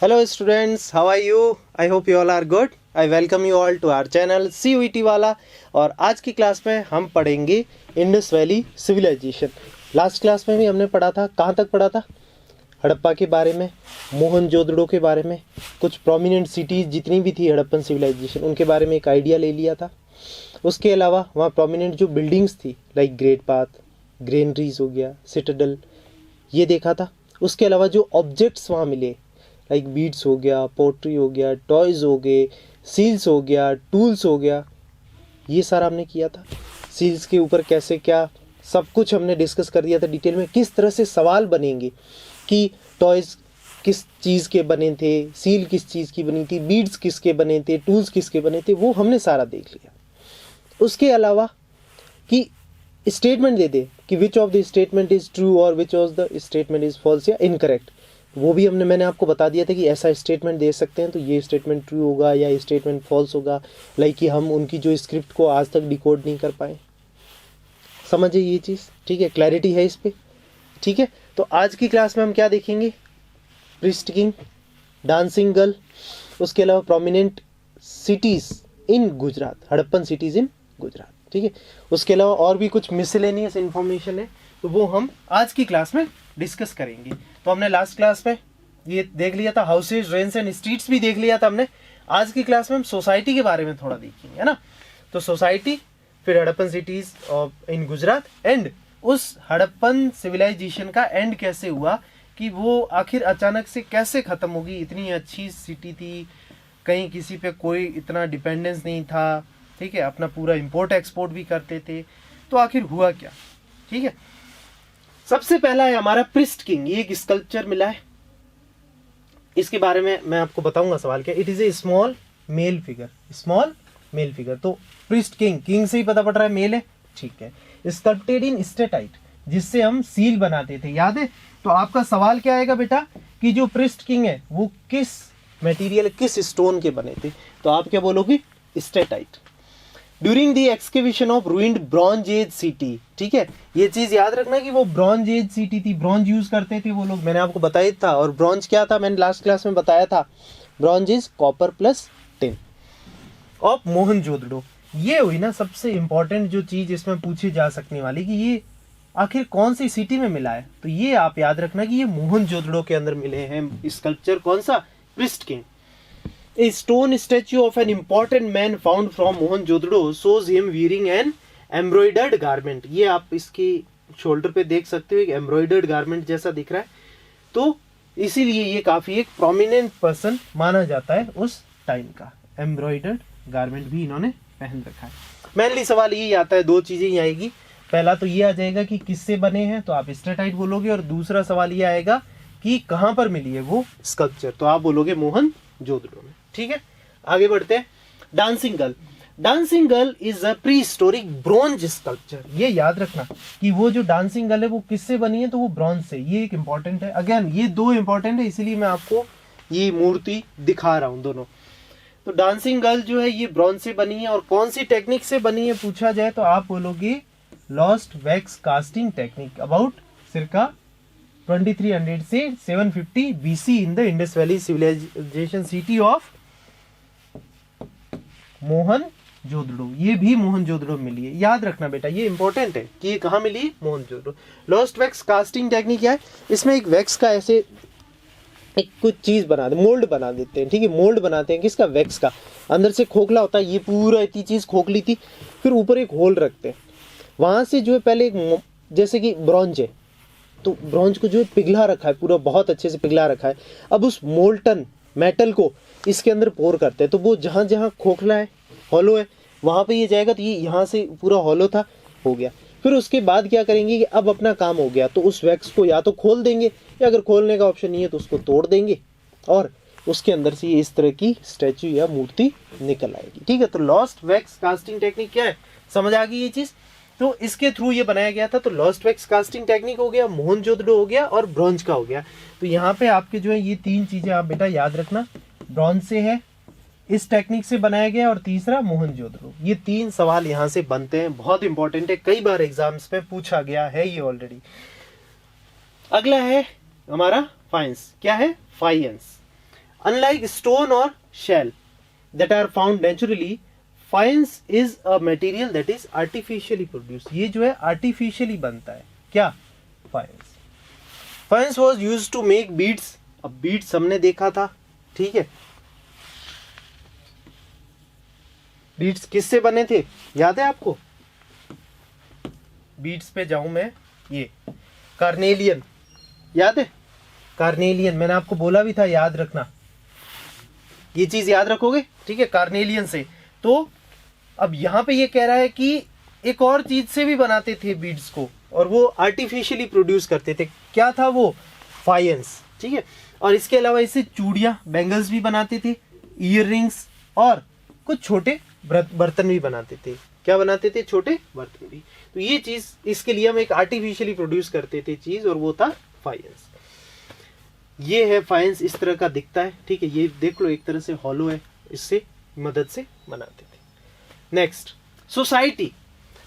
Hello students, how are you? I hope you all are good. I welcome you all to our channel CUET वाला। और आज की class में हम पढ़ेंगे Indus valley civilization. Last class में भी हमने पढ़ा था, कहाँ तक पढ़ा था? हड़प्पा के बारे में, मोहनजोदड़ो के बारे में, कुछ प्रोमिनेंट सिटीज़ जितनी भी थी हड़प्पन सिविलाइजेशन उनके बारे में एक आइडिया ले लिया था। उसके अलावा वहाँ प्रोमिनेंट जो बिल्डिंग्स थी लाइक ग्रेट पाथ, ग्रेनरीज हो गया, सिटाडल, ये देखा था। उसके अलावा जो ऑब्जेक्ट्स वहाँ मिले लाइक बीड्स हो गया, पोट्री हो गया, टॉयज़ हो गए, सील्स हो गया, टूल्स हो गया, ये सारा हमने किया था। सील्स के ऊपर कैसे क्या सब कुछ हमने डिस्कस कर दिया था डिटेल में। किस तरह से सवाल बनेंगे कि टॉयज़ किस चीज़ के बने थे, सील किस चीज़ की बनी थी, बीड्स किसके बने थे, टूल्स किसके बने थे, वो हमने सारा देख लिया। उसके अलावा कि स्टेटमेंट दे दे कि which of the statement is true और which of the statement is false या इनकरेक्ट, वो भी मैंने आपको बता दिया था कि ऐसा स्टेटमेंट दे सकते हैं तो ये स्टेटमेंट ट्रू होगा या ये स्टेटमेंट फॉल्स होगा। लाइक कि हम उनकी जो स्क्रिप्ट को आज तक डिकोड नहीं कर पाए। समझिए ये चीज़, ठीक है? क्लैरिटी है इस पर, ठीक है? तो आज की क्लास में हम क्या देखेंगे? प्रीस्ट किंग, डांसिंग गर्ल, उसके अलावा prominent cities in Gujarat, Harappan cities in Gujarat, ठीक है? उसके अलावा और भी कुछ मिसलेनियस इन्फॉर्मेशन है तो वो हम आज की क्लास में डिस्कस करेंगे। तो हमने लास्ट क्लास में ये देख लिया था, हाउसेज, रेंट्स एंड स्ट्रीट्स भी देख लिया था हमने। आज की क्लास में हम सोसाइटी के बारे में थोड़ा देखेंगे, है ना? तो सोसाइटी, फिर Harappan cities in Gujarat and उस हड़प्पन सिविलाइजेशन का एंड कैसे हुआ, कि वो आखिर अचानक से कैसे ख़त्म होगी। इतनी अच्छी सिटी थी, कहीं किसी पे कोई इतना डिपेंडेंस नहीं था, ठीक है? अपना पूरा इंपोर्ट एक्सपोर्ट भी करते थे, तो आखिर हुआ क्या, ठीक है? सबसे पहला है हमारा प्रीस्ट किंग। ये एक स्कल्पचर मिला है, इसके बारे में मैं आपको बताऊंगा सवाल क्या। It is a small male figure, small male figure. तो प्रीस्ट किंग, किंग से ही पता पड़ रहा है मेल है, ठीक है? स्कल्प्टेड इन स्टेटाइट, जिससे हम सील बनाते थे, याद है? तो आपका सवाल क्या आएगा बेटा कि जो प्रीस्ट किंग है वो किस मटेरियल, किस स्टोन के बने थे? तो आप क्या बोलोगे? Steatite. During the excavation of ruined bronze age city, ठीक है? ये चीज याद रखना कि वो ब्रॉन्ज एज सिटी थी, ब्रॉन्ज यूज करते थे वो लोग, मैंने आपको बताया था। और ब्रॉन्ज क्या था, मैंने लास्ट क्लास में बताया था, bronze is copper plus tin of Mohenjodaro. ये हुई ना सबसे इंपॉर्टेंट जो चीज इसमें पूछी जा सकने वाली कि ये आखिर कौन सी सिटी में मिला है। तो ये आप याद रखना कि ये मोहनजोदड़ो के अंदर मिले हैं। स्कल्पचर कौन सा? Priest king. A stone statue of an important man found from Mohenjo-daro shows him wearing an embroidered garment. ये आप इसके शोल्डर पे देख सकते हो, एक एम्ब्रॉयडर्ड गारमेंट जैसा दिख रहा है। तो इसीलिए ये काफी एक प्रोमिनेंट पर्सन माना जाता है उस टाइम का। एम्ब्रॉयडर्ड गारमेंट भी इन्होंने पहन रखा है। मेनली सवाल यही आता है, दो चीजें ही आएगी। पहला तो ये आ जाएगा कि किससे बने हैं, तो आप स्टेटाइट बोलोगे, और दूसरा सवाल ये आएगा कि कहाँ पर मिली है वो स्कल्पचर, तो आप बोलोगे मोहनजोदड़ो में, ठीक है? आगे बढ़ते हैं। Dancing girl. Dancing girl is a pre historic bronze sculpture. ये याद रखना कि वो जो डांसिंग गर्ल है वो किससे बनी है, तो वो ब्रॉन्ज से। ये एक इंपॉर्टेंट है, अगेन ये दो इंपॉर्टेंट है, इसीलिए मैं आपको ये मूर्ति दिखा रहा हूं दोनों। तो डांसिंग गर्ल जो है ये ब्रॉन्ज से बनी है, और कौन सी टेक्निक से बनी है पूछा जाए तो आप बोलोगे lost wax casting technique, about circa 2300 से 750 BC in the Indus valley civilization city of Mohenjodaro. ये भी मोहनजोदड़ो में मिली है, याद रखना बेटा, ये इंपॉर्टेंट है कि ये कहाँ मिली? Mohenjodaro. Lost wax casting technique क्या है? इसमें एक वैक्स का ऐसे एक कुछ चीज बना दे, मोल्ड बना देते हैं, ठीक है? मोल्ड बनाते हैं किसका? वैक्स का। अंदर से खोखला होता है, ये पूरा इतनी चीज खोखली थी, फिर ऊपर एक होल रखते हैं, वहां से जो है पहले एक, जैसे कि ब्रॉन्ज है तो ब्रॉन्ज को जो है पिघला रखा है, पूरा बहुत अच्छे से पिघला रखा है। अब उस मोल्टन मेटल को इसके अंदर पोर करते हैं, तो वो जहाँ जहाँ खोखला है, हॉलो है, वहाँ पे ये जाएगा, तो ये यहाँ से पूरा हॉलो था, हो गया। फिर उसके बाद क्या करेंगे कि अब अपना काम हो गया, तो उस वैक्स को या तो खोल देंगे, या अगर खोलने का ऑप्शन नहीं है तो उसको तोड़ देंगे, और उसके अंदर से इस तरह की स्टैचू या मूर्ति निकल आएगी, ठीक है? तो लॉस्ट वैक्स कास्टिंग टेक्निक क्या है, समझ आ गई ये चीज़? तो इसके थ्रू ये बनाया गया था। तो लॉस्ट वैक्स कास्टिंग टेक्निक हो गया, मोहनजोदड़ो हो गया, और ब्रॉन्ज का हो गया। तो यहाँ पे आपके जो है ये तीन चीजें आप बेटा याद रखना, ब्रॉन्ज से है, इस टेक्निक से बनाया गया, और तीसरा मोहनजोदड़ो। ये तीन सवाल यहाँ से बनते हैं, बहुत इंपॉर्टेंट है, कई बार एग्जाम्स में पूछा गया है ये ऑलरेडी। अगला है हमारा फाइंस। क्या है? फाइंस। अनलाइक स्टोन और shell that are found naturally, faience is a material that is artificially produce. ये जो है आर्टिफिशियली बनता है क्या, faience. Faience was use to make beads. अब बीड्स हमने देखा था, ठीक है, बीड्स किससे बने थे याद है आपको? बीड्स पे जाऊं मैं, ये कार्नेलियन याद है, कार्नेलियन मैंने आपको बोला भी था याद रखना, ये चीज याद रखोगे, ठीक है, कार्नेलियन से। तो अब यहां पे ये कह रहा है कि एक और चीज से भी बनाते थे बीड्स को, और वो आर्टिफिशियली प्रोड्यूस करते थे। क्या था वो? फाइंस, ठीक है। और इसके अलावा इससे चूड़ियां, बैंगल्स भी बनाते थे, ईयर रिंग्स, और कुछ छोटे बर्तन भी बनाते थे। क्या बनाते थे? छोटे बर्तन भी। तो ये चीज, इसके लिए हम एक आर्टिफिशियली प्रोड्यूस करते थे चीज, और वो था फाइंस। ये है फाइंस, इस तरह का दिखता है, ठीक है, ये देख लो एक तरह से हॉलो है, इससे मदद से बनाते थे। Next, society.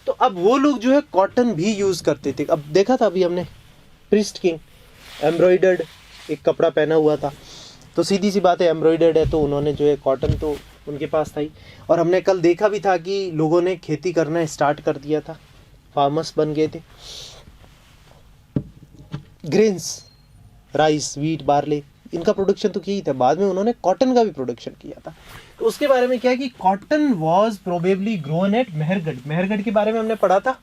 तो अब वो लोग जो है कॉटन भी यूज करते थे। अब देखा था अभी हमने प्रीस्ट किंग एम्ब्रॉयडर्ड एक कपड़ा पहना हुआ था, तो सीधी सी बात है एम्ब्रॉयडर्ड है, तो उन्होंने जो है कॉटन तो उनके पास था ही। और हमने कल देखा भी था कि लोगों ने खेती करना स्टार्ट कर दिया था, फार्मर्स बन गए थे। ग्रेन्स, राइस, वीट, बार्ले, इनका प्रोडक्शन तो किया ही था, बाद में उन्होंने कॉटन का भी प्रोडक्शन किया था। तो उसके बारे में क्या है कि cotton was probably grown at Mehrgarh. Mehrgarh के बारे में हमने पढ़ा था,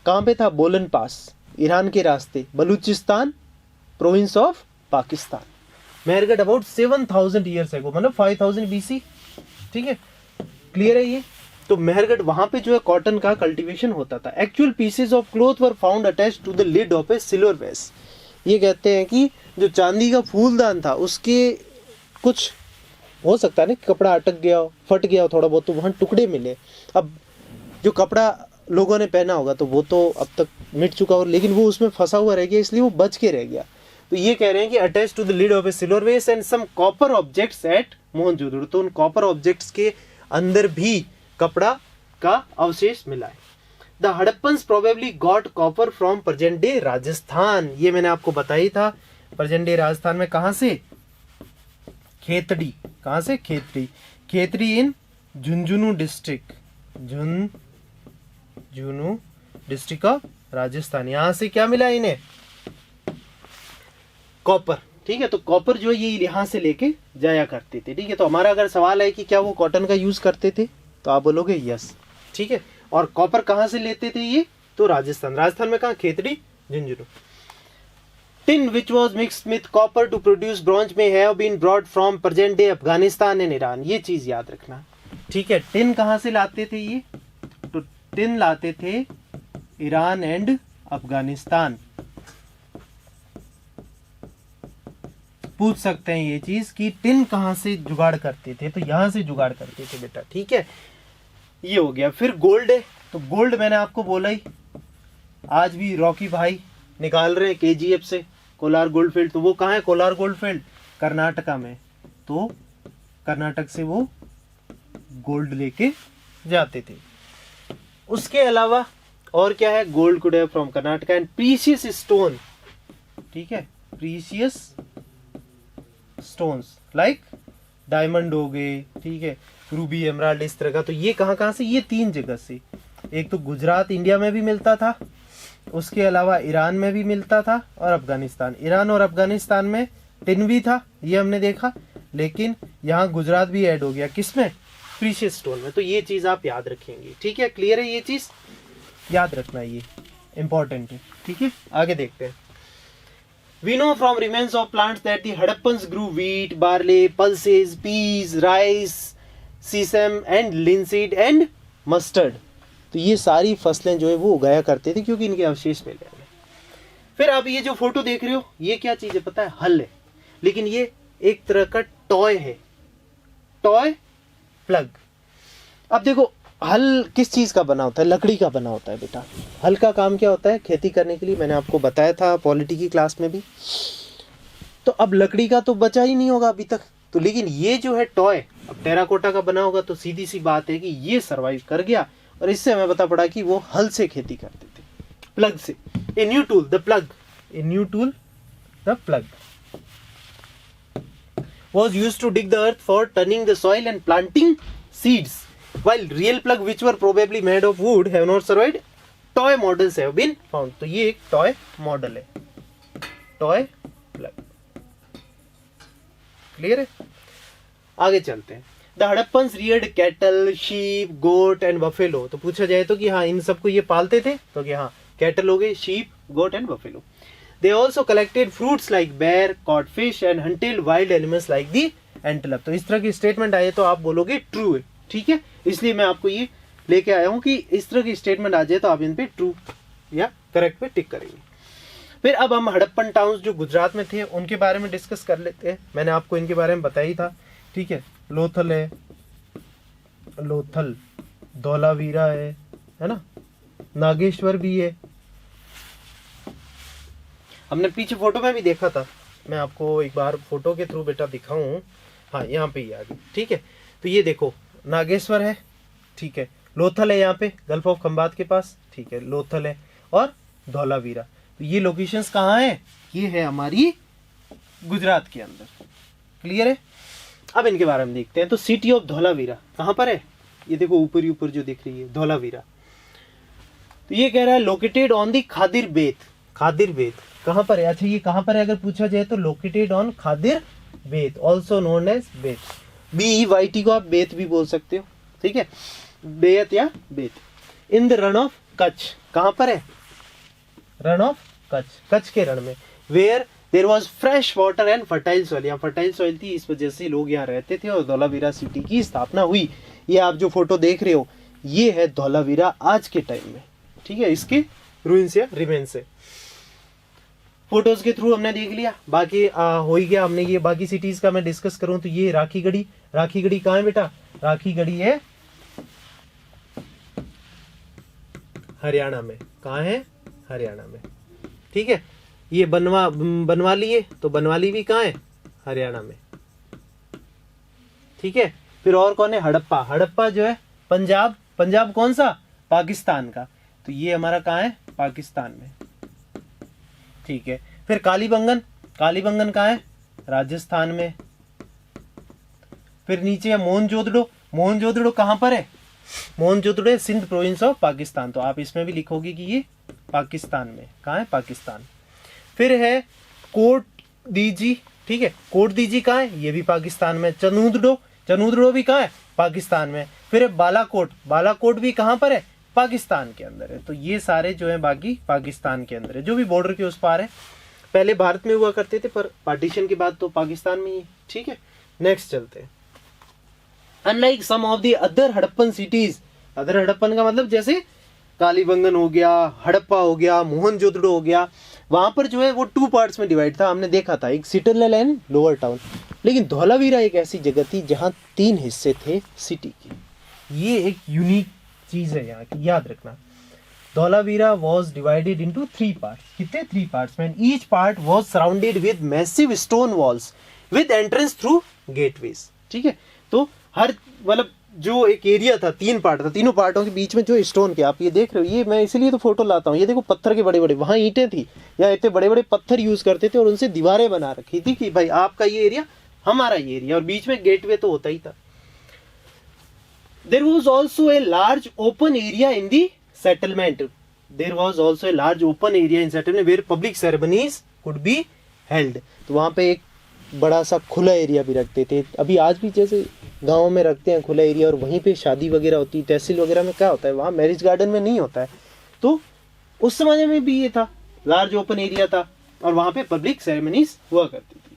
कहाँ पे था? बोलन पास, ईरान के रास्ते, Balochistan province of Pakistan. Mehrgarh about 7000 years ago, मतलब 5000 BC, ठीक है, क्लियर है ये। तो मेहरगढ़ वहां पे जो है कॉटन का कल्टीवेशन होता था। Actual pieces of cloth were found attached to the lid of a silver vase. ये कहते हैं कि जो चांदी का फूलदान था उसके कुछ हो सकता है ना, कपड़ा अटक गया हो, फट गया हो थोड़ा बहुत, तो वहां टुकड़े मिले। अब जो कपड़ा लोगों ने पहना होगा तो वो तो अब तक मिट चुका हो, लेकिन वो उसमें फंसा हुआ रह गया, इसलिए वो बच के रह गया। तो ये कह रहे हैं कि attached to the lid of a silver vase and some copper objects at Mohenjodaro. तो उन कॉपर ऑब्जेक्ट्स के अंदर भी कपड़ा का अवशेष मिला है। The Harappans probably got copper from present day Rajasthan. ये मैंने आपको बताई था, प्रेजेंट डे राजस्थान में कहां से? खेतड़ी। कहां से? Khetri. Khetri in Jhunjhunu district, Jhunjhunu district of Rajasthan. यहां से क्या मिला इन्हें? कॉपर, ठीक है। तो कॉपर जो है ये यहां से लेके जाया करते थे, ठीक है। तो हमारा अगर सवाल है कि क्या वो कॉटन का यूज करते थे, तो आप बोलोगे यस, ठीक है। और कॉपर कहां से लेते थे ये? तो राजस्थान। राजस्थान में कहां? Khetri, Jhunjhunu. Tin which was mixed with copper to produce bronze may have been brought from present day Afghanistan and Iran. ये चीज याद रखना, ठीक है। टिन कहां से लाते थे ये? तो टिन लाते थे ईरान एंड अफगानिस्तान। पूछ सकते हैं ये चीज कि टिन कहां से जुगाड़ करते थे, तो यहां से जुगाड़ करते थे बेटा, ठीक है। ये हो गया। फिर गोल्ड है, तो गोल्ड मैंने आपको बोला ही, आज भी रॉकी भाई निकाल रहे हैं KGF से कोलार गोल्ड फील्ड। तो वो कहाँ है कोलार गोल्ड फील्ड? कर्नाटका में। तो कर्नाटक से वो गोल्ड लेके जाते थे। उसके अलावा और क्या है? Gold could have from Karnataka and precious stone, ठीक है, प्रीशियस स्टोन्स लाइक डायमंड हो गए, ठीक है, रूबी, एमराल्ड, इस तरह का। तो ये कहाँ से? ये 3 जगह से। एक तो गुजरात इंडिया में भी मिलता था, उसके अलावा ईरान में भी मिलता था, और अफगानिस्तान। ईरान और अफगानिस्तान में टिन भी था, ये हमने देखा, लेकिन यहाँ गुजरात भी ऐड हो गया। किसमें? प्रीशियस स्टोन में। तो ये चीज आप याद रखेंगे, ठीक है, क्लियर है? ये चीज याद रखना, ये इंपॉर्टेंट है, ठीक है। आगे देखते हैं। We know from remains of plants that the Hadappans grew wheat, barley, pulses, peas, rice, sesame and linseed and mustard. तो ये सारी फसलें जो है वो उगाया करते थे क्योंकि इनके अवशेष मिले हमें। फिर आप ये जो फोटो देख रहे हो, ये क्या चीज है पता है? हल है, लेकिन ये एक तरह का टॉय है, टॉय प्लग। अब देखो हल किस चीज का बना होता है? लकड़ी का बना होता है बेटा। हल का काम क्या होता है? खेती करने के लिए। मैंने आपको बताया था पॉलिटी की क्लास में भी। तो अब लकड़ी का तो बचा ही नहीं होगा अभी तक, तो लेकिन ये जो है टॉय, अब टेराकोटा का बना होगा, तो सीधी सी बात है कि ये सरवाइव कर गया। और इससे हमें पता पड़ा कि वो हल से खेती करते थे, प्लग से। A new tool the plug, a new tool the plug. was used to dig the earth for turning the soil and planting seeds, while real plug which were probably made of wood have not survived. Toy models have been found. तो ये एक toy model है, toy plough. Clear है? आगे चलते हैं। The Harappans reared cattle, sheep, goat and buffalo. तो पूछा जाए तो कि हाँ इन सबको ये पालते थे, तो कि हाँ कैटल हो गए, sheep, goat and buffalo. They also collected fruits like bear, caught fish and hunted wild animals like the antelope। तो इस तरह की स्टेटमेंट आए तो आप बोलोगे ट्रू है, ठीक है। इसलिए मैं आपको ये लेके आया हूं कि इस तरह की स्टेटमेंट आ जाए तो आप इन पे ट्रू या करेक्ट पे टिक करेंगे। फिर अब हम हड़प्पन टाउन्स जो गुजरात में थे उनके बारे में डिस्कस कर लेते हैं। मैंने आपको इनके बारे में बताया ही था, ठीक है। लोथल है, लोथल, धौलावीरा है ना, नागेश्वर भी है। हमने पीछे फोटो में भी देखा था, मैं आपको एक बार फोटो के थ्रू बेटा दिखाऊं। हाँ यहाँ पे ही आ गई, ठीक है। तो ये देखो नागेश्वर है, ठीक है। लोथल है यहाँ पे गल्फ ऑफ खंबात के पास, ठीक है, लोथल है और धौलावीरा। तो ये लोकेशंस कहाँ है? ये है हमारी गुजरात के अंदर। क्लियर है? अब इनके बारे में देखते हैं। तो सिटी ऑफ धौलावीरा कहाँ पर है? ये देखो ऊपर ही ऊपर जो दिख रही है धौलावीरा। तो ये कह रहा है लोकेटेड ऑन दी खादिर बेत। खादिर बेत कहाँ पर है? अच्छा ये कहाँ पर है अगर पूछा जाए तो लोकेटेड ऑन खादिर बेत, ऑल्सो नोन एज बेत। BEYT को आप बेत भी बोल सकते हो, ठीक है, बेत या बेत। In the Rann of Kutch, कहाँ पर है? रण ऑफ कच्छ, कच्छ के रण में। Where there was fresh water and fertile soil, यहाँ फर्टाइल सॉइल थी, इस वजह से लोग यहाँ रहते थे और धौलावीरा सिटी की स्थापना हुई। ये आप जो फोटो देख रहे हो ये है धौलावीरा आज के टाइम में, ठीक है, इसके रूइंस या रिमेन्स है। फोटोज के थ्रू हमने देख लिया, बाकी हो ही गया। हमने ये बाकी सिटीज का मैं डिस्कस करूं तो ये राखीगढ़ी, राखीगढ़ी कहाँ है बेटा? राखीगढ़ी है हरियाणा में। कहाँ है? हरियाणा में, ठीक है। ये बनवाली है, तो बनवाली भी कहाँ है? हरियाणा में, ठीक है। फिर और कौन है? हड़प्पा, हड़प्पा जो है पंजाब, पंजाब कौन सा? पाकिस्तान का। तो ये हमारा कहाँ है? पाकिस्तान में, ठीक है। फिर कालीबंगन, कालीबंगन कहाँ है? राजस्थान में। फिर नीचे है मोहनजोदड़ो, मोहनजोदड़ो कहाँ पर है? मोहनजोदड़ो है सिंध प्रोविंस ऑफ पाकिस्तान। तो आप इसमें भी लिखोगे कि ये पाकिस्तान में। कहाँ है? पाकिस्तान। फिर है कोट दीजी, ठीक है, कोट दीजी कहाँ है? ये भी पाकिस्तान में। चनूदड़ो, चनूदड़ो भी कहाँ है? पाकिस्तान में। फिर है बालाकोट, बालाकोट भी कहाँ पर है? पाकिस्तान के अंदर है। तो ये सारे जो है बाकी पाकिस्तान के अंदर है, जो भी बॉर्डर के उस पार है। पहले भारत में हुआ करते थे पर पार्टीशन के बाद तो पाकिस्तान में ही, ठीक है। नेक्स्ट चलते हैं। Unlike some of the other Harappan cities, other Harappan का मतलब जैसे कालीबंगन हो गया, हड़प्पा हो गया, मोहनजोदड़ो हो गया, वहां पर जो है वो 2 पार्ट्स में डिवाइड था, हमने देखा था, एक सिटरनल एंड लोअर टाउन। लेकिन धौलावीरा एक ऐसी जगह थी जहां 3 हिस्से थे सिटी के। ये एक यूनिक चीज है यहाँ की, याद रखना। Dholavira was divided into 3 parts. कितने? 3 पार्ट्स में। Each part was surrounded with massive stone walls with entrance through gateways, ठीक है। तो हर मतलब जो एक एरिया था, 3 पार्ट था, तीनों पार्टों के बीच में जो स्टोन के, आप ये देख रहे हो, ये मैं इसीलिए तो फोटो लाता हूँ। ये देखो पत्थर के बड़े बड़े, वहां ईंटें थी, या इतने बड़े बड़े पत्थर यूज करते थे और उनसे दीवारें बना रखी थी कि भाई आपका ये एरिया, हमारा ये एरिया, और बीच में गेटवे तो होता ही था। There was also a large open area in the settlement. There was also a large open area in settlement where public ceremonies could be held. तो वहाँ पे एक बड़ा सा खुला एरिया भी रखते थे। अभी आज भी जैसे गाँव में रखते हैं खुला एरिया, और वहीं पे शादी वगैरह होती है, तहसील वगैरह में क्या होता है, वहाँ मैरिज गार्डन में नहीं होता है। तो उस समय में भी ये था, लार्ज ओपन एरिया था और वहाँ पे पब्लिक सेरेमनीज हुआ करती थी।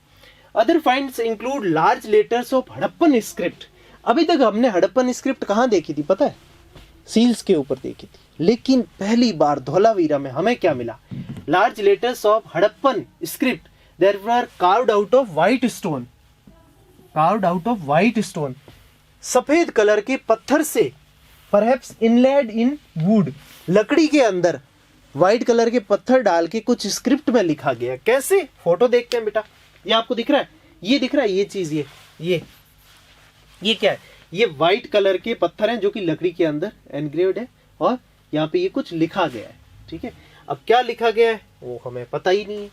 Other finds include large letters of Harappan script. अभी तक हमने हड़प्पन स्क्रिप्ट कहाँ देखी थी पता है? सील्स के ऊपर देखी थी, लेकिन पहली बार धौलावीरा में हमें क्या मिला? Large letters of Harappan script there were carved out of white stone, carved out of white stone, सफेद कलर के पत्थर से, परहैप्स इनलेड इन वुड, लकड़ी के अंदर व्हाइट कलर के पत्थर डाल के कुछ स्क्रिप्ट में लिखा गया। कैसे? फोटो देखते हैं बेटा, ये आपको दिख रहा है, ये दिख रहा है, ये चीज, ये क्या है? ये व्हाइट कलर के पत्थर हैं जो कि लकड़ी के अंदर एनग्रेव्ड है, और यहाँ पे ये कुछ लिखा गया है, ठीक है। अब क्या लिखा गया है वो हमें पता ही नहीं है।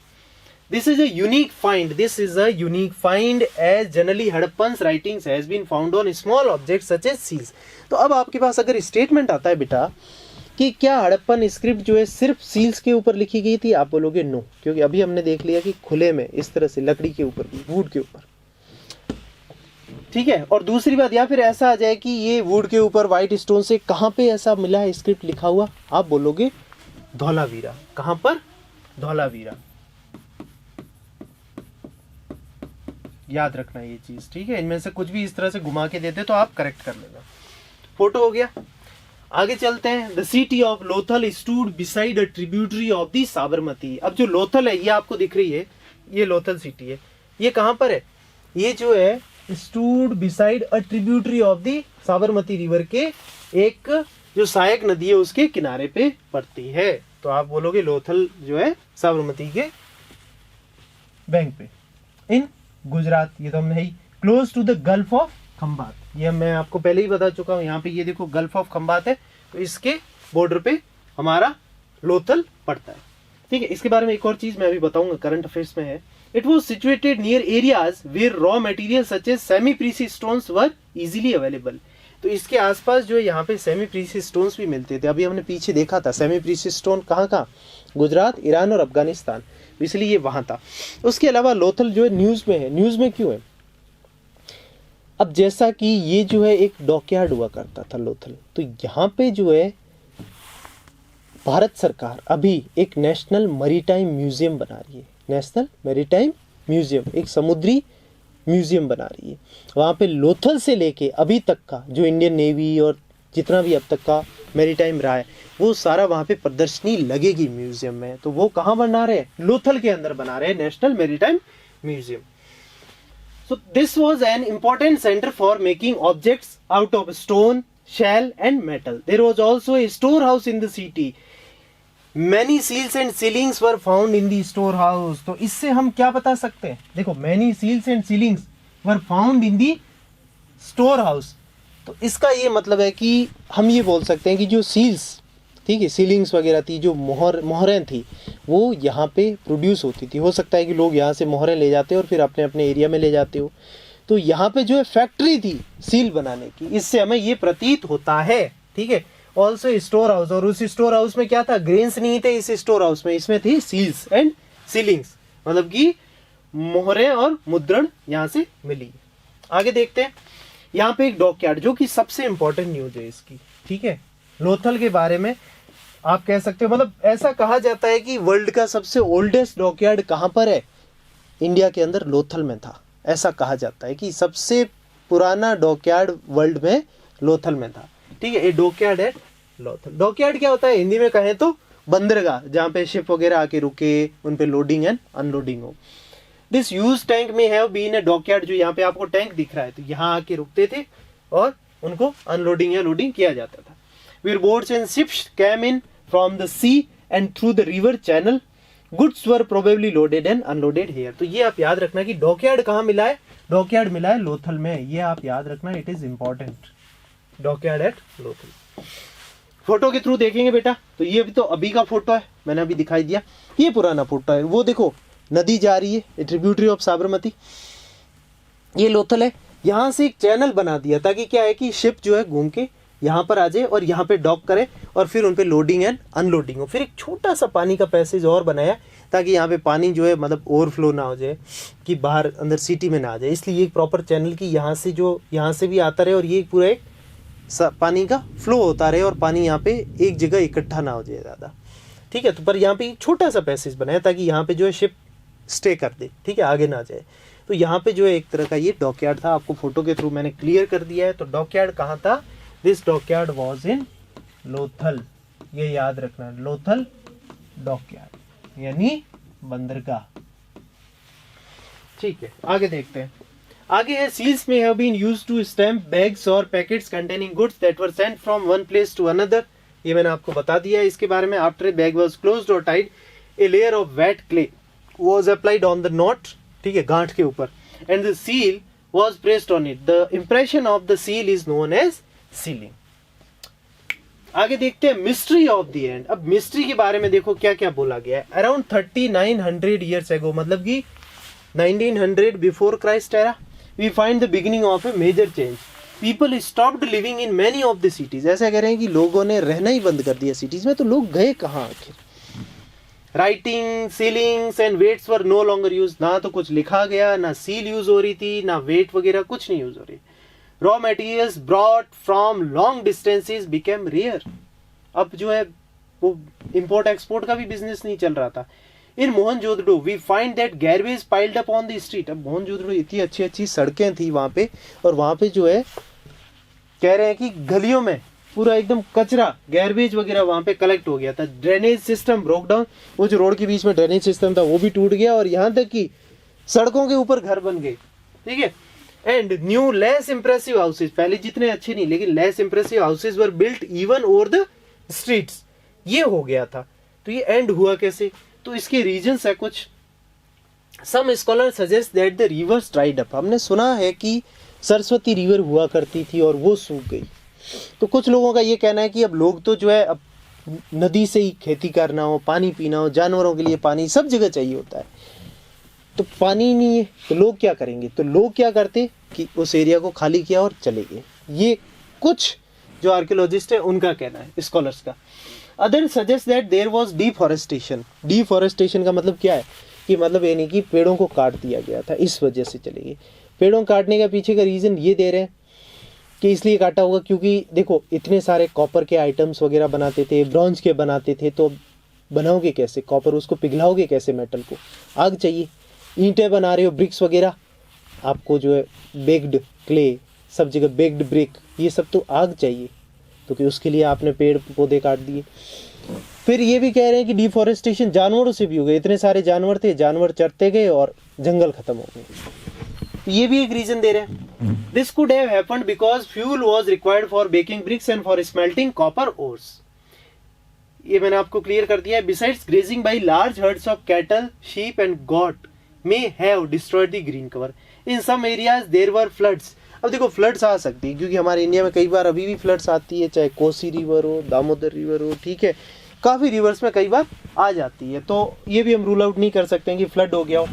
This is a unique find. This is a unique find as generally Harappan's writings has been found on small objects such as seals. तो अब आपके पास अगर स्टेटमेंट आता है बेटा कि क्या हड़प्पन स्क्रिप्ट जो है सिर्फ सील्स के ऊपर लिखी गई थी, आप बोलोगे नो, क्योंकि अभी हमने देख लिया कि खुले में इस तरह से लकड़ी के ऊपर, वुड के ऊपर, ठीक है। और दूसरी बात, या फिर ऐसा आ जाए कि ये वुड के ऊपर व्हाइट स्टोन से कहाँ पे ऐसा मिला है स्क्रिप्ट लिखा हुआ, आप बोलोगे धौलावीरा। कहाँ पर? धौलावीरा। याद रखना ये चीज, ठीक है। इनमें से कुछ भी इस तरह से घुमा के देते तो आप करेक्ट कर लेना। फोटो हो गया, आगे चलते हैं। The city of Lothal stood beside a tributary of the Sabarmati. अब जो लोथल है ये आपको दिख रही है, ये लोथल सिटी है। ये कहां पर है? ये जो है stood beside a tributary of the Sabarmati river के एक जो सहायक नदी है उसके किनारे पे पड़ती है। तो आप बोलोगे लोथल जो है साबरमती के बैंक पे, इन गुजरात। ये तो हमने ही close to the gulf of Khambhat, ये मैं आपको पहले ही बता चुका हूँ। यहाँ पे ये देखो गल्फ ऑफ खंबात है, तो इसके बॉर्डर पे हमारा लोथल पड़ता है, ठीक है। इसके बारे में एक और चीज मैं अभी बताऊंगा, करंट अफेयर्स में है। It was situated near areas where raw material such as semi precious stones were easily available. तो इसके आसपास जो है यहाँ पे सेमी प्रीसियस स्टोन्स भी मिलते थे। अभी हमने पीछे देखा था सेमी प्रीसियस स्टोन कहाँ कहाँ, गुजरात, ईरान और अफगानिस्तान, इसलिए ये वहां था। उसके अलावा लोथल जो है न्यूज में है। न्यूज में क्यों है? अब जैसा कि ये जो है एक डॉकयार्ड हुआ करता था लोथल, तो यहाँ पे जो है भारत सरकार अभी एक नेशनल मैरीटाइम म्यूजियम बना रही है। नेशनल मैरीटाइम म्यूजियम, एक समुद्री म्यूजियम बना रही है। वहाँ पे लोथल से लेके अभी तक का जो इंडियन नेवी और जितना भी अब तक का मैरीटाइम रहा है वो सारा वहाँ पे प्रदर्शनी लगेगी म्यूजियम में। तो वो कहाँ बना रहे हैं? लोथल के अंदर बना रहे हैं national maritime museum. So this was an important center for making objects out of stone, shell and metal. There was also a storehouse in the city. Many seals and sealings were found in the storehouse. तो इससे हम क्या बता सकते हैं? देखो, many seals and sealings were found in the storehouse. तो इसका ये मतलब है कि हम ये बोल सकते हैं कि जो सील्स, ठीक है, सीलिंग्स वगैरह थी, जो मोहरें थी, वो यहाँ पे प्रोड्यूस होती थी। हो सकता है कि लोग यहाँ से मोहरें ले जाते हो और फिर अपने अपने एरिया में ले जाते हो। तो यहाँ पे जो है फैक्ट्री थी सील बनाने की, इससे हमें ये प्रतीत होता है, ठीक है। ऑल्सो स्टोर हाउस, और उस स्टोर हाउस में क्या था? ग्रेन्स नहीं थे इस स्टोर हाउस में, इसमें थी सील्स एंड सीलिंग्स, मतलब कि मोहरें और मुद्रण यहाँ से मिली। आगे देखते हैं, यहाँ पे एक डॉकयार्ड, जो कि सबसे इंपॉर्टेंट न्यूज है इसकी, ठीक है। लोथल के बारे में आप कह सकते हो, मतलब ऐसा कहा जाता है कि वर्ल्ड का सबसे ओल्डेस्ट डॉकयार्ड कहाँ पर है? इंडिया के अंदर लोथल में था। ऐसा कहा जाता है कि सबसे पुराना डॉकयार्ड वर्ल्ड में लोथल में था, ठीक है। ये डॉकयार्ड है लोथल। डॉकयार्ड क्या होता है? हिंदी में कहें तो बंदरगाह, जहाँ पे शिप वगैरह आके रुके, उन पे लोडिंग एंड अनलोडिंग हो। दिस यूज टैंक में हैव बीन ए डॉकयार्ड। जो यहाँ पे आपको टैंक दिख रहा है, तो यहाँ आके रुकते थे और उनको अनलोडिंग या लोडिंग किया जाता था। Where boats and ships came in from the sea and through the river channel, goods were probably loaded and unloaded here. तो ये आप याद रखना कि डॉकयार्ड कहाँ मिला है? डॉकयार्ड मिला है लोथल में। ये आप याद रखना, it is important. Dockyard at Lothal. Photo के थ्रू देखेंगे बेटा, तो ये तो अभी का फोटो है, मैंने अभी दिखाई दिया। ये पुराना फोटो है, वो देखो नदी जा रही है, ट्रिब्यूटरी ऑफ साबरमती, ये लोथल है। यहाँ से एक चैनल बना दिया ताकि क्या है कि शिप जो है घूम के यहाँ पर आ जाए और यहाँ पे डॉक करे और फिर उन पे लोडिंग एंड अनलोडिंग हो। फिर एक छोटा सा पानी का पैसेज और बनाया ताकि यहाँ पे पानी जो है मतलब ओवरफ्लो ना हो जाए, कि बाहर अंदर सिटी में ना आ जाए। इसलिए एक प्रॉपर चैनल की यहाँ से जो यहाँ से भी आता रहे और ये पूरा एक पानी का फ्लो होता रहे और पानी यहाँ पे एक जगह इकट्ठा ना हो जाए ज़्यादा, ठीक है। तो पर यहाँ पे एक छोटा सा पैसेज बनाया ताकि यहाँ पे जो है शिप स्टे कर दे, ठीक है, आगे ना जाए। तो यहाँ पे जो है एक तरह का ये डॉकयार्ड था। आपको फोटो के थ्रू मैंने क्लियर कर दिया है। तो डॉकयार्ड कहाँ था? This dockyard was in Lothal. ये याद रखना, लोथल डॉकयार्ड यानी बंदरगाह, ठीक है। आगे देखते हैं। आगे है, seals may have been used to stamp bags और packets containing goods that were sent from one place to another. ये मैंने आपको बता दिया है इसके बारे में। After a bag was closed और tied, a layer of wet clay was applied on the knot, ठीक है, गांठ के ऊपर, and the seal was pressed on it. The impression of the seal is known as sealing. आगे देखते हैं mystery of the end. अब mystery के बारे में देखो क्या क्या बोला गया है। अराउंड 3900 ईयर्स एगो, मतलब कि 1900 before Christ era, we find the beginning of a major change. People stopped living in many of the cities. ऐसा कह रहे हैं कि लोगों ने रहना ही बंद कर दिया सिटीज में, तो लोग गए कहाँ आखिर। Writing, sealings and weights were no longer use. ना तो कुछ लिखा गया, ना सील यूज हो रही थी, ना वेट वगैरह कुछ नहीं यूज हो रही। Raw materials brought from long distances became rare. अब जो है वो इंपोर्ट एक्सपोर्ट का भी बिजनेस नहीं चल रहा था। In Mohenjodaro we find that garbage piled up on the street. अब मोहनजोदड़ो इतनी अच्छी अच्छी सड़कें थी वहां पे, और वहां पे जो है कह रहे हैं कि गलियों में पूरा एकदम कचरा, गैरबेज वगैरह वहां पे कलेक्ट हो गया था। Drainage system broke down. वो जो रोड के बीच में ड्रेनेज सिस्टम था वो भी टूट गया, और यहाँ तक कि सड़कों के ऊपर घर बन गए। ठीक है। And new less impressive houses, पहले जितने अच्छे नहीं लेकिन less impressive houses were built even over the streets. ये हो गया था। तो ये एंड हुआ कैसे, तो इसके रीजंस है कुछ। Some scholar suggest that the rivers dried up. हमने सुना है कि सरस्वती रिवर हुआ करती थी और वो सूख गई। तो कुछ लोगों का ये कहना है कि अब लोग तो जो है अब नदी से ही खेती करना हो, पानी पीना हो, जानवरों के लिए पानी सब जगह चाहिए होता है, तो पानी नहीं है तो लोग क्या करेंगे। तो लोग क्या करते कि उस एरिया को खाली किया और चले गए। ये कुछ जो आर्कियोलॉजिस्ट है उनका कहना है, स्कॉलर्स का। Other suggest that there was deforestation. Deforestation का मतलब क्या है कि मतलब ये नहीं कि पेड़ों को काट दिया गया था, इस वजह से चले गए। पेड़ों काटने का पीछे का रीज़न ये दे रहे हैं कि इसलिए काटा होगा क्योंकि देखो इतने सारे कॉपर के आइटम्स वगैरह बनाते थे, ब्रॉन्ज के बनाते थे, तो बनाओगे कैसे कॉपर, उसको पिघलाओगे कैसे, मेटल को आग चाहिए। ईंटें बना रहे हो, ब्रिक्स वगैरह, आपको जो है बेक्ड क्ले, सब जगह बेक्ड ब्रिक, ये सब तो आग चाहिए, तो कि उसके लिए आपने पेड़ पौधे काट दिए। फिर ये भी कह रहे हैं कि डिफॉरेस्टेशन जानवरों से भी हो गए। इतने सारे जानवर थे, जानवर चरते गए और जंगल खत्म हो गए। ये भी एक रीजन दे रहे हैं। This could have happened because fuel was required for baking bricks and for smelting copper ores. ये मैंने आपको क्लियर कर दिया है। Besides grazing by large herds of cattle, sheep and goat may have destroyed the green cover. In some areas there were floods. अब देखो floods आ सकती है क्योंकि हमारे इंडिया में कई बार अभी भी फ्लड्स आती है, चाहे कोसी रिवर हो, दामोदर रिवर हो, ठीक है, काफी रिवर्स में कई बार आ जाती है। तो ये भी हम रूल आउट नहीं कर सकते हैं कि फ्लड हो गया हो।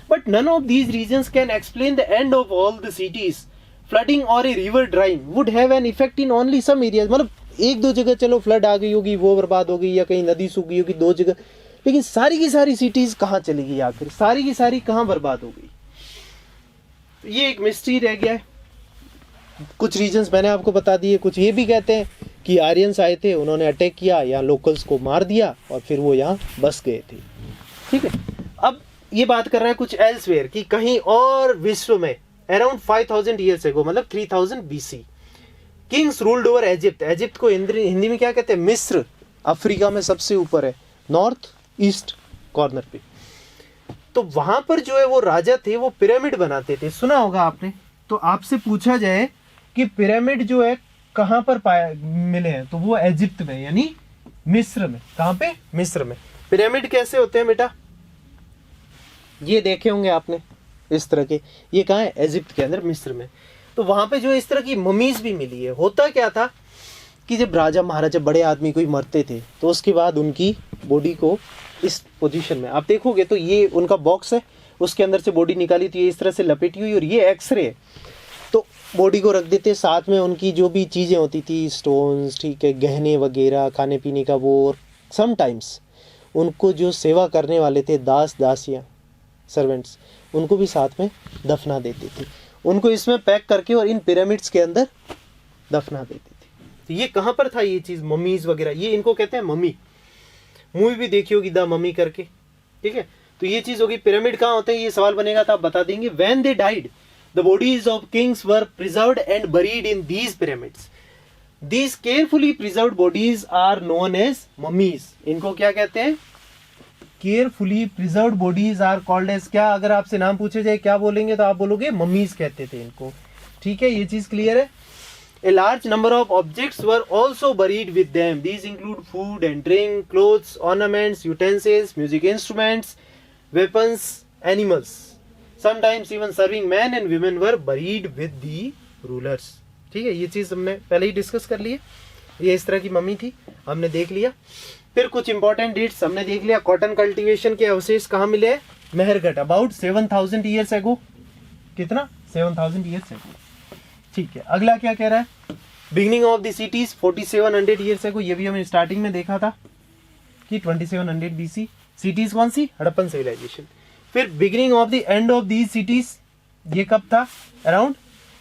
But none of these reasons can explain the end of all the cities. Flooding or a river drying would have an effect in only some areas. मतलब एक दो जगह चलो फ्लड आ गई होगी, वो बर्बाद हो गई, या कहीं नदी सूख गई होगी दो जगह, लेकिन सारी की सारी सिटीज कहाँ चली गई आखिर, सारी की सारी कहाँ बर्बाद हो गई। ये एक मिस्ट्री रह गया है। कुछ रीजंस मैंने आपको बता दिए। कुछ ये भी कहते हैं कि आर्यंस आए थे, उन्होंने अटैक किया, यहाँ लोकल्स को मार दिया और फिर वो यहाँ बस गए थे। ठीक है। अब ये बात कर रहा है कुछ एल्सवेयर कि कहीं और विश्व में अराउंड 5000 ईयर्स एगो, मतलब 3000 BC, Kings ruled over Egypt. Egypt को हिंदी में क्या कहते हैं, मिस्र। अफ्रीका में सबसे ऊपर है, नॉर्थ ईस्ट कॉर्नर पे। तो वहां पर जो है वो राजा थे, वो पिरामिड बनाते थे, सुना होगा आपने। तो आपसे पूछा जाए कि पिरामिड जो है कहां पर पाया मिले हैं, तो वो इजिप्ट में, यानी मिस्र में। कहां पे, मिस्र में। पिरामिड कैसे होते हैं बेटा, ये देखे होंगे आपने इस तरह के। ये कहाँ है, इजिप्ट के अंदर, मिस्र में। तो वहां पे जो इस तरह की ममीज भी मिली है। होता क्या था कि जब राजा महाराजा बड़े आदमी कोई मरते थे तो उसके बाद उनकी बॉडी को इस पोजीशन में आप देखोगे तो ये उनका बॉक्स है, उसके अंदर से बॉडी निकाली थी इस तरह से लपेटी हुई, और ये एक्सरे है। तो बॉडी को रख देते, साथ में उनकी जो भी चीज़ें होती थी, स्टोन्स, ठीक है, गहने वगैरह, खाने पीने का वो, और समटाइम्स उनको जो सेवा करने वाले थे, दास दासियाँ, सर्वेंट्स, उनको भी साथ में दफना देते थे। उनको इसमें पैक करके और इन पिरामिड्स के अंदर दफना देते थे। तो ये कहाँ पर था ये चीज़, ममीज वगैरह, ये इनको कहते हैं मम्मी। मूवी भी देखी होगी द मम्मी करके, ठीक है। तो ये चीज़ होगी। पिरामिड कहाँ होते हैं, ये सवाल बनेगा तो आप बता देंगे। When they died the bodies of kings were preserved and buried in these pyramids. These carefully preserved bodies are known as mummies. इनको क्या कहते हैं, carefully preserved bodies are called as, क्या अगर आपसे नाम पूछे जाए क्या बोलेंगे तो आप बोलोगे मम्मीज कहते थे इनको। ठीक है, ये चीज क्लियर है। A large number of objects were also buried with them. These include food and drink, clothes, ornaments, utensils, music instruments, weapons, animals. Sometimes even serving men and women were buried with the rulers. ठीक है, ये चीज हमने पहले ही discuss कर ली है। ये इस तरह की मम्मी थी, हमने देख लिया। फिर कुछ इंपॉर्टेंट डेट्स हमने देख लिया। कॉटन कल्टीवेशन के अवशेष कहाँ मिले हैं? Mehrgarh, about 7000 years ago. कितना? 7000 ईयर्स एगो। ठीक है, अगला क्या कह रहा है? Beginning of the cities 4700 years ago. ये भी हमें स्टार्टिंग में देखा था कि 2700 BC। सिटीज कौन सी? हड़प्पन सिविलाइजेशन। फिर beginning of the end of these cities, ये कब था? Around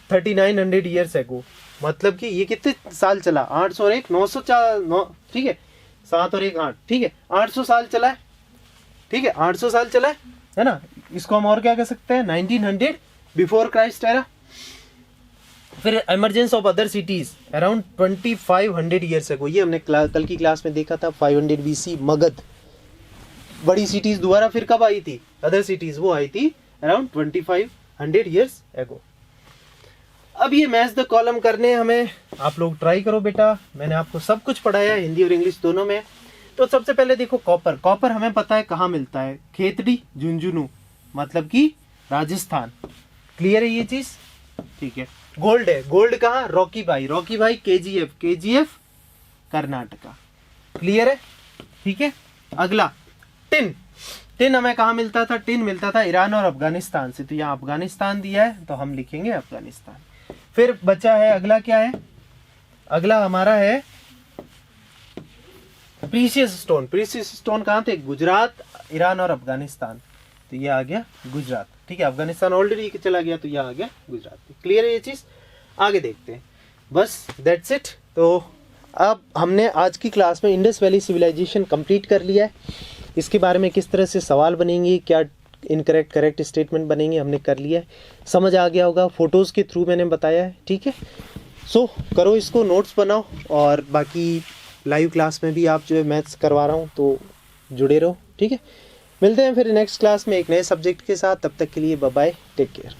3900 years ago. मतलब कि ये कितने साल चला? 800 और 1 900, ठीक है, 7 और 1 8, ठीक है, 800 साल चला है। ठीक है, 800 साल चला है ना। इसको हम और क्या कह सकते हैं? 1900 बिफोर क्राइस्ट एरा। फिर emergence of other cities around 2500 years ago. ये हमने कल की क्लास में देखा था। 500 BC मगध। बड़ी सिटीज दोबारा फिर कब आई थी? अदर सिटीज वो आई थी अराउंड 2500 ईयर्स एगो। अब ये मैच द कॉलम करने हमें, आप लोग ट्राई करो बेटा। मैंने आपको सब कुछ पढ़ाया है, हिंदी और इंग्लिश दोनों में। तो सबसे पहले देखो कॉपर। कॉपर हमें पता है कहाँ मिलता है? खेतड़ी, झुंझुनू, मतलब कि राजस्थान। क्लियर है ये चीज? ठीक है। गोल्ड है, गोल्ड कहाँ? रॉकी भाई। रॉकी भाई KGF, KGF कर्नाटका। क्लियर है? ठीक है। अगला टिन। टिन हमें कहाँ मिलता था? टिन मिलता था ईरान और अफगानिस्तान से। तो यहाँ अफगानिस्तान दिया है तो हम लिखेंगे अफगानिस्तान। फिर बचा है, अगला क्या है? अगला हमारा है प्रीशियस स्टोन। प्रीशियस स्टोन कहाँ थे? गुजरात, ईरान और अफगानिस्तान। तो ये आ गया गुजरात। ठीक है, अफगानिस्तान ऑलरेडी चला गया तो ये आ गया गुजरात। क्लियर है ये चीज? आगे देखते हैं। बस दैट्स इट। तो अब हमने आज की क्लास में इंडस वैली सिविलाइजेशन कंप्लीट कर लिया है। इसके बारे में किस तरह से सवाल बनेंगे, क्या इनकरेक्ट करेक्ट स्टेटमेंट बनेंगे, हमने कर लिया है। समझ आ गया होगा, फोटोज़ के थ्रू मैंने बताया है। ठीक है, सो करो इसको, नोट्स बनाओ, और बाकी लाइव क्लास में भी आप जो है मैथ्स करवा रहा हूँ तो जुड़े रहो। ठीक है, मिलते हैं फिर नेक्स्ट क्लास में एक नए सब्जेक्ट के साथ। तब तक के लिए बाय बाय, टेक केयर।